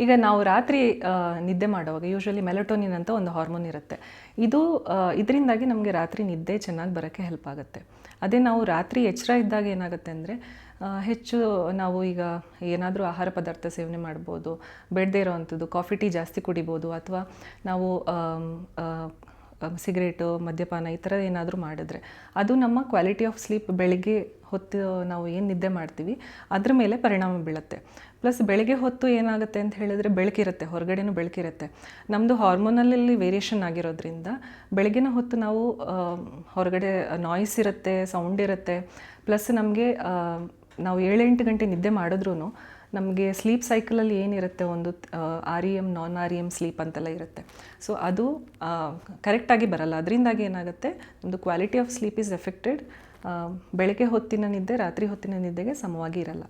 ಈಗ ನಾವು ರಾತ್ರಿ ನಿದ್ದೆ ಮಾಡುವಾಗ ಯೂಶ್ವಲಿ ಮೆಲಟೋನಿನ್ ಅಂತ ಒಂದು ಹಾರ್ಮೋನ್ ಇರುತ್ತೆ. ಇದರಿಂದಾಗಿ ನಮಗೆ ರಾತ್ರಿ ನಿದ್ದೆ ಚೆನ್ನಾಗಿ ಬರೋಕ್ಕೆ ಹೆಲ್ಪ್ ಆಗುತ್ತೆ. ಅದೇ ನಾವು ರಾತ್ರಿ ಎಚ್ಚರ ಇದ್ದಾಗ ಏನಾಗುತ್ತೆ ಅಂದರೆ ಹೆಚ್ಚು ನಾವು ಈಗ ಏನಾದರೂ ಆಹಾರ ಪದಾರ್ಥ ಸೇವನೆ ಮಾಡ್ಬೋದು, ಬೇಡದೇ ಇರೋವಂಥದ್ದು ಕಾಫಿ ಟೀ ಜಾಸ್ತಿ ಕುಡಿಬೋದು, ಅಥವಾ ನಾವು ಸಿಗರೇಟು, ಮದ್ಯಪಾನ ಈ ಥರ ಏನಾದರೂ ಮಾಡಿದ್ರೆ ಅದು ನಮ್ಮ ಕ್ವಾಲಿಟಿ ಆಫ್ ಸ್ಲೀಪ್ ಬೆಳಿಗ್ಗೆ ಹೊತ್ತು ನಾವು ಏನು ನಿದ್ದೆ ಮಾಡ್ತೀವಿ ಅದ್ರ ಮೇಲೆ ಪರಿಣಾಮ ಬೀಳುತ್ತೆ. ಪ್ಲಸ್ ಬೆಳಗ್ಗೆ ಹೊತ್ತು ಏನಾಗುತ್ತೆ ಅಂತ ಹೇಳಿದ್ರೆ ಬೆಳಕಿರುತ್ತೆ, ಹೊರಗಡೆನೂ ಬೆಳಕಿರುತ್ತೆ. ನಮ್ಮದು ಹಾರ್ಮೋನಲ್ಲಿ ವೇರಿಯೇಷನ್ ಆಗಿರೋದ್ರಿಂದ ಬೆಳಗಿನ ಹೊತ್ತು ನಾವು ಹೊರಗಡೆ ನಾಯ್ಸ್ ಇರುತ್ತೆ, ಸೌಂಡ್ ಇರುತ್ತೆ. ಪ್ಲಸ್ ನಮಗೆ ನಾವು 7-8 ಗಂಟೆ ನಿದ್ದೆ ಮಾಡಿದ್ರೂ ನಮಗೆ ಸ್ಲೀಪ್ ಸೈಕಲಲ್ಲಿ ಏನಿರುತ್ತೆ, ಒಂದು REM ನಾನ್ REM ಸ್ಲೀಪ್ ಅಂತೆಲ್ಲ ಇರುತ್ತೆ. ಸೊ ಅದು ಕರೆಕ್ಟಾಗಿ ಬರಲ್ಲ. ಅದರಿಂದಾಗಿ ಏನಾಗುತ್ತೆ, ನಮ್ಮದು quality of sleep is affected. ಬೆಳಗ್ಗೆ ಹೊತ್ತಿನ ನಿದ್ದೆ ರಾತ್ರಿ ಹೊತ್ತಿನ ನಿದ್ದೆಗೆ ಸಮವಾಗಿ ಇರಲ್ಲ.